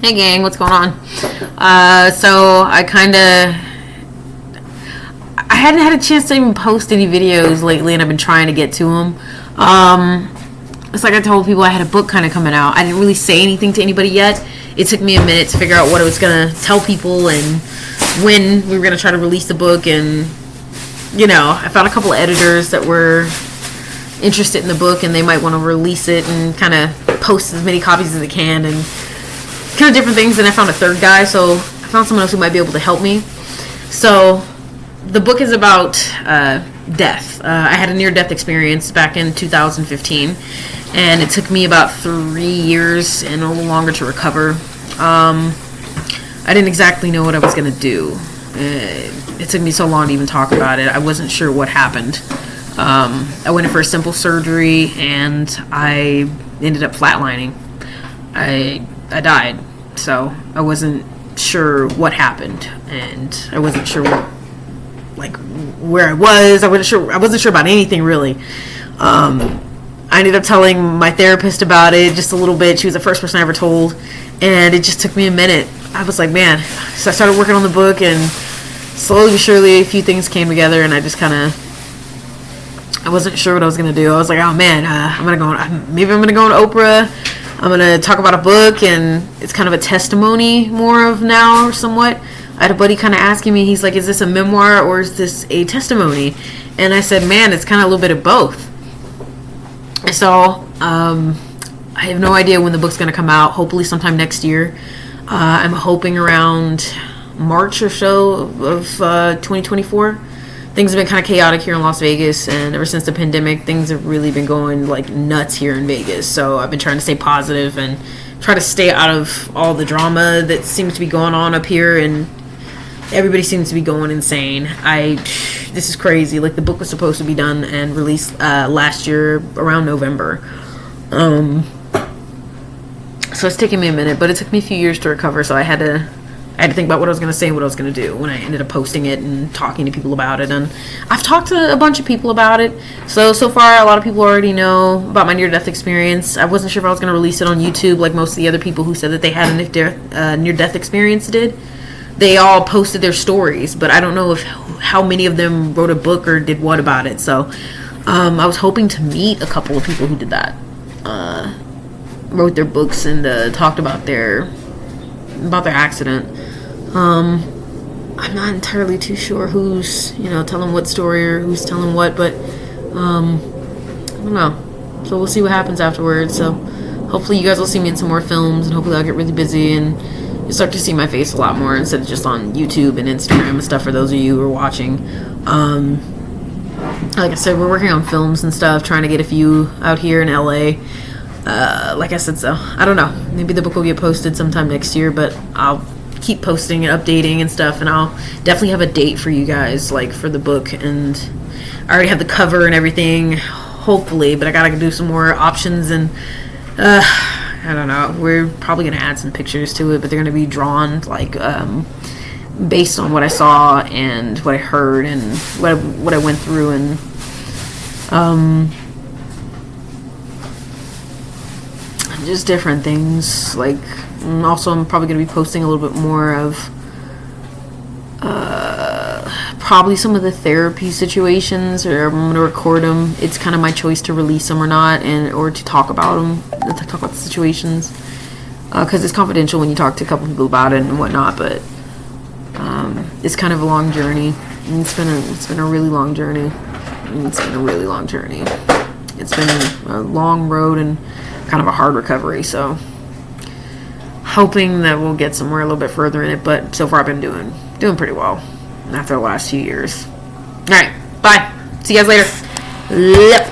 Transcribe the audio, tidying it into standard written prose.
Hey gang, what's going on? So I hadn't had a chance to even post any videos lately, and I've been trying to get to them. It's like I told people I had a book kind of coming out. I didn't really say anything to anybody yet. It took me a minute to figure out what I was going to tell people and when we were going to try to release the book. And, you know, I found a couple of editors that were interested in the book, and they might want to release it and kind of post as many copies as they can and kind of different things. And I found a third guy, so I found someone else who might be able to help me. So the book is about death. I had a near-death experience back in 2015, and it took me about 3 years and a little longer to recover. I didn't exactly know what I was going to do. It took me so long to even talk about it. I wasn't sure what happened. I went in for a simple surgery, and I ended up flatlining. I died, so I wasn't sure what happened, and I wasn't sure where I was. I wasn't sure about anything really. I ended up telling my therapist about it just a little bit. She was the first person I ever told, and it just took me a minute. I was like, man. So I started working on the book, and slowly but surely a few things came together, and I wasn't sure what I was gonna do. I was like, oh man, maybe I'm gonna go on Oprah. I'm gonna talk about a book, and it's kind of a testimony more of now, or somewhat. I had a buddy kind of asking me, he's like, is this a memoir or is this a testimony? And I said, man, it's kind of a little bit of both. So I have no idea when the book's going to come out. Hopefully sometime next year. I'm hoping around March or so of 2024. Things have been kind of chaotic here in Las Vegas, and ever since the pandemic, things have really been going like nuts here in Vegas. So I've been trying to stay positive and try to stay out of all the drama that seems to be going on up here, and everybody seems to be going insane. This is crazy. Like, the book was supposed to be done and released last year around November. So it's taken me a minute, but it took me a few years to recover. So I had to think about what I was going to say and what I was going to do when I ended up posting it and talking to people about it. And I've talked to a bunch of people about it. So far, a lot of people already know about my near-death experience. I wasn't sure if I was going to release it on YouTube like most of the other people who said that they had a near-death experience did. They all posted their stories, but I don't know how many of them wrote a book or did what about it. So I was hoping to meet a couple of people who did that, wrote their books and talked about their accident. I'm not entirely too sure who's telling what story or who's telling what, but I don't know. So we'll see what happens afterwards. So hopefully you guys will see me in some more films, and hopefully I'll get really busy and you'll start to see my face a lot more instead of just on YouTube and Instagram and stuff for those of you who are watching. Like I said, we're working on films and stuff, trying to get a few out here in LA. Like I said, so I don't know. Maybe the book will get posted sometime next year, but I'll keep posting and updating and stuff, and I'll definitely have a date for you guys, like for the book. And I already have the cover and everything, hopefully, but I gotta do some more options, and I don't know. We're probably going to add some pictures to it, but they're going to be drawn like based on what I saw and what I heard and what I went through, and just different things. Like, also I'm probably going to be posting a little bit more of probably some of the therapy situations, or I'm going to record them. It's kind of my choice to release them or not, or to talk about them, to talk about the situations, because it's confidential when you talk to a couple people about it and whatnot. But it's kind of a long journey. And it's been a really long journey. It's been a long road and kind of a hard recovery. So hoping that we'll get somewhere a little bit further in it. But so far I've been doing pretty well after the last few years. All right, bye. See you guys later. Yep.